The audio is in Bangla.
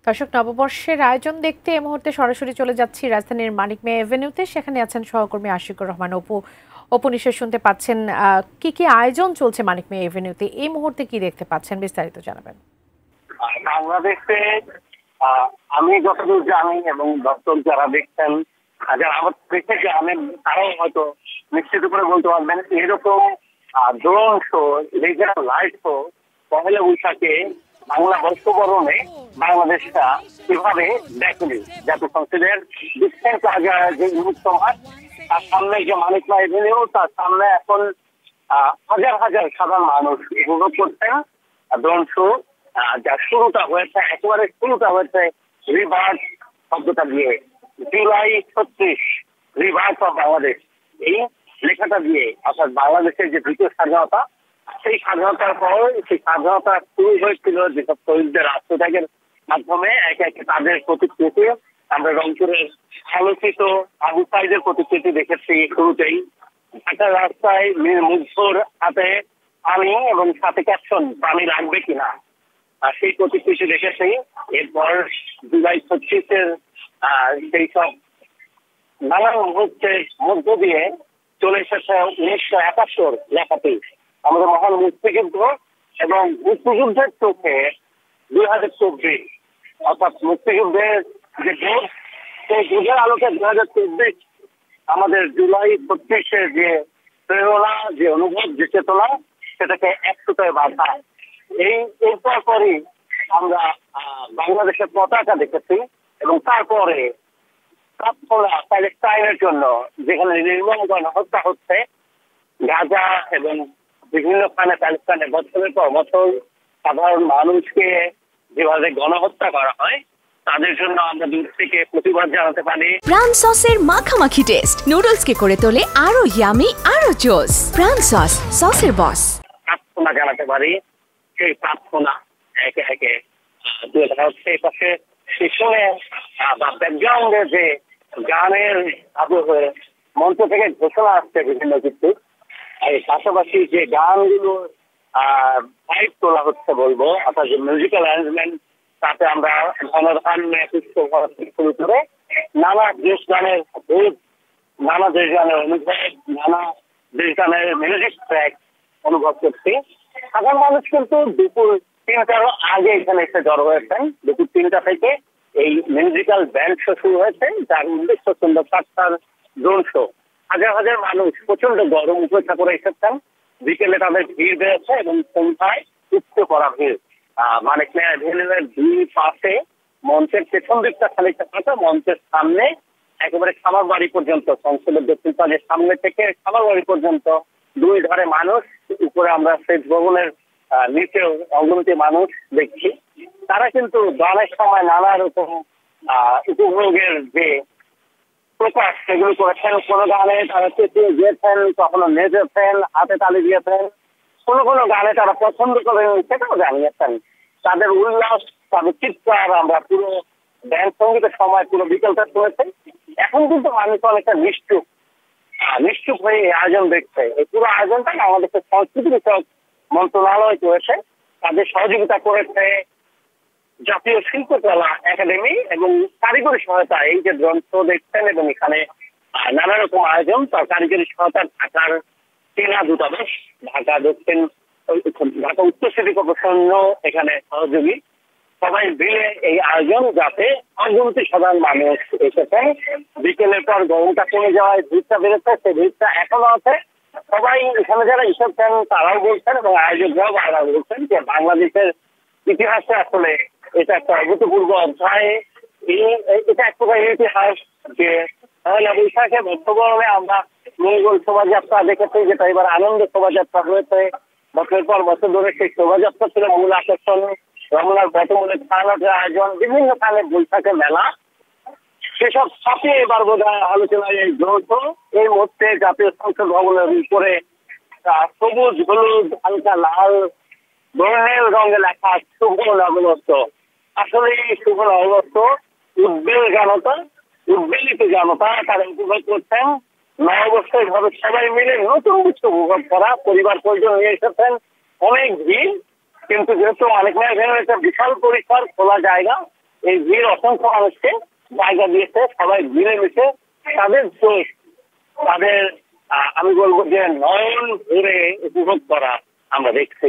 দর্শক, নববর্ষের আয়োজন দেখতে এই মুহূর্তে সরাসরি চলে যাচ্ছি রাজধানীর মানিক মিয়া এভিনিউতে। সেখানে আছেন সহকর্মী আশিকুর রহমান অপু। অপু, নিশ্চয় শুনতে পাচ্ছেন কি কি আয়োজন চলছে মানিক মিয়া এভিনিউতে, এই মুহূর্তে কি দেখতে পাচ্ছেন, বিস্তারিত জানাবেন। বাংলাদেশে আমি যতদূর জানি এবং দর্শক যারা দেখছেন, যারা আমার দেখে জানেন, তারাও হয়তো নিশ্চিত করে বলতে পারবেন এরকম ড্রোন শো, রেজার লাইট শো পহেলা বৈশাখে বাংলা বর্ষবরণে বাংলাদেশটা কিভাবে দেখেনি। জাতীয় সংসদের ডিসটেন্স যে মুহূর্ত মাঠ, তার সামনে যে মানিক মিয়া এভিনিউ, তার সামনে এখন হাজার হাজার সাধারণ মানুষ উপভোগ করছেন ড্রোন শো। যার শুরুটা হয়েছে, একেবারে শুরুটা হয়েছে রিভার্স শব্দটা দিয়ে, জুলাই 36 রিভার্স অফ বাংলাদেশ, এই লেখাটা দিয়ে, অর্থাৎ বাংলাদেশের যে দ্বিতীয় স্বাধীনতা, সেই স্বাধীনতার পর সেই স্বাধীনতা শুরু হয়েছিল যেসব শহীদদের আত্মত্যাগের মাধ্যমে। একে একে তাদের প্রতিকৃতি আমরা রংপুরের আলোচিত আবু সাইদের প্রতিকৃতি দেখেছি শুরুতেই। ঢাকার রাস্তায় মুগ্ধর হাতে পানি এবং সাথে ক্যাপশন পানি লাগবে কিনা, সেই প্রতিকৃতি দেখেছি। এরপর জুলাই 36-এর সেই সব নানান মুহূর্তের মধ্য দিয়ে চলে এসেছে 1971 লেখাটি, আমাদের মহান মুক্তিযুদ্ধ এবং মুক্তিযুদ্ধের চোখে 2024, অর্থাৎ মুক্তিযুদ্ধের যে যুগ, সেই যুগের আলোকে 2024 আমাদের জুলাই 36-এর যে প্রেরণা, যে অনুভব, যে চেতনা, সেটাকে একসুতায় বাঁধা। এরপর পরই আমরা বাংলাদেশের পতাকা দেখেছি এবং তারপরে প্যালেস্টাইনের জন্য যেখানে নির্মম গণহত্যা হচ্ছে, গাজা এবং বিভিন্ন স্থানে প্যালেস্টাইনে বছরের পর বছর সাধারণ মানুষকে যেভাবে গণহত্যা করা হয়, তাদের জন্য আমরা দূর থেকে প্রতিবাদ জানাতে পারি। প্রাণ সসের মাখামাখি টেস্ট নুডলস কে করে তোলে আরো ইয়ামি, আরো জোস। প্রাণ সস, সসের বস। প্রার্থনা জানাতে পারি, সেই প্রার্থনা একে একে তুলে ধরা হচ্ছে। এই পাশে পিছনে বা ব্যাকগ্রাউন্ডে যে গানের আবহে মঞ্চ থেকে ঘোষণা আসছে বিভিন্ন কিছু, এই পাশাপাশি যে গানগুলো ফাইট তোলা হচ্ছে বলবো, অর্থাৎ যে মিউজিক্যাল অ্যারেঞ্জমেন্ট, তাতে আমরা ধনধান পুষ্প শুরু করে নানা দেশ গানের ভোট, নানা দেশ গানের অনুভব, নানা দেশ গানের মিউজিক ট্র্যাক অনুভব করছি। সাধারণ মানুষ কিন্তু দুপুর 3টার আগে এখানে এসে জড়ো হয়েছেন। দুপুর 3টা থেকে এই মিউজিক্যাল ব্যান্ড শো শুরু হয়েছে, যার উদ্দেশ্য সুন্দর 7টার ড্রোন শো। হাজার হাজার মানুষ প্রচন্ড গরম উপেক্ষা করে এসেছেন। বিকেলে তাদের ভিড় বেড়েছে এবং সন্ধ্যায় উচ্চ করা ভিড়। মানিক মিয়া এভিনিউয়ের দুই পাশে মঞ্চের পেছন দিকটা খানিকটা ফাঁকা, মঞ্চের সামনে একেবারে খামার বাড়ি পর্যন্ত, সংসদের দক্ষিণ পাশের সামনে থেকে খামার বাড়ি পর্যন্ত দুই ধারে মানুষ। উপরে আমরা সেচ ভবনের নিচেও অগণিত মানুষ দেখছি। তারা কিন্তু গানের সময় নানা রকম উপভোগের যে প্রকাশ, সেগুলো করেছেন। কোনো গানে তারা চেঁচিয়ে গিয়েছেন, কখনো নেচেছেন, হাতে তালি দিয়েছেন, কোনো কোনো গানে তারা পছন্দ করেন, সেটাও জানিয়েছেন। তাদের উল্লাস, তাদের চিৎকার আমরা পুরো ব্যান্ড সঙ্গীতের সময় পুরো বিকেলটা শুনেছি। এখন কিন্তু মানুষ অনেকটা নিশ্চুপ হয়ে এই আয়োজন দেখছে। এই পুরো আয়োজনটা আমাদের সংস্কৃতি বিষয়ক মন্ত্রণালয় করেছে, তাদের সহযোগিতা করেছে জাতীয় শিল্পকলা একাডেমি এবং কারিগরি সহায়তা। এই যে গ্রন্থ দেখছেন এবং এখানে নানা রকম আয়োজন, তার কারিগরি সহায়তা ঢাকার চীনা দূতাবাস, ঢাকা দক্ষিণ, ঢাকা উত্তর সিটি কর্পোরেশন এখানে সহযোগী। সবাই মিলে এই আয়োজন, যাতে অগণিত সাধারণ মানুষ এসেছেন। বিকেলের পর গরমটা কমে যাওয়ায় ভিড়টা বেড়েছে, সেই ভিড়টা এখনো আছে। সবাই এখানে যারা এসেছেন তারাও বলছেন এবং আয়োজকরাও তারা বলছেন যে বাংলাদেশের ইতিহাসে আসলে এটা একটা অভূতপূর্ব অধ্যায়। এটা এক প্রকার ইতিহাস যে পয়লা বৈশাখে বর্ষবরণে আমরা মঙ্গল শোভাযাত্রা দেখেছি, যেটা এবার আনন্দ শোভাযাত্রা হয়েছে। বছরের পর বছর ধরে সেই শোভাযাত্রা ছিল মূল আকর্ষণ। রমনার বটমূলে খাওয়ানোর আয়োজন, বিভিন্ন স্থানে বৈশাখের মেলা, সেসব সাথে এবার বোধ হয় আলোচনায় এই গ্রন্থ। এই মুহূর্তে জাতীয় সংসদ ভবনের উপরে সবুজ, হলুদ, হালকা লাল বর্ণের রঙে লেখা শুভ নববর্ষ। আসলে এই শুভ নববর্ষ উদ্বেলিত জনতা তারা উপভোগ করছেন। নববর্ষ এভাবে সবাই মিলে নতুন কিছু উপভোগ করা, পরিবার পরিজন নিয়ে এসেছেন, অনেক ভিড়। কিন্তু যেহেতু মানিক মিয়া এভিনিউ একটা বিশাল পরিসর খোলা জায়গা, এই ভিড় অসংখ্য মানুষকে জায়গা দিয়েছে, সবাই মিলেমিশে তাদের চোখ, তাদের আমি বলবো যে নয়ন ভরে উপভোগ করা আমরা দেখছি।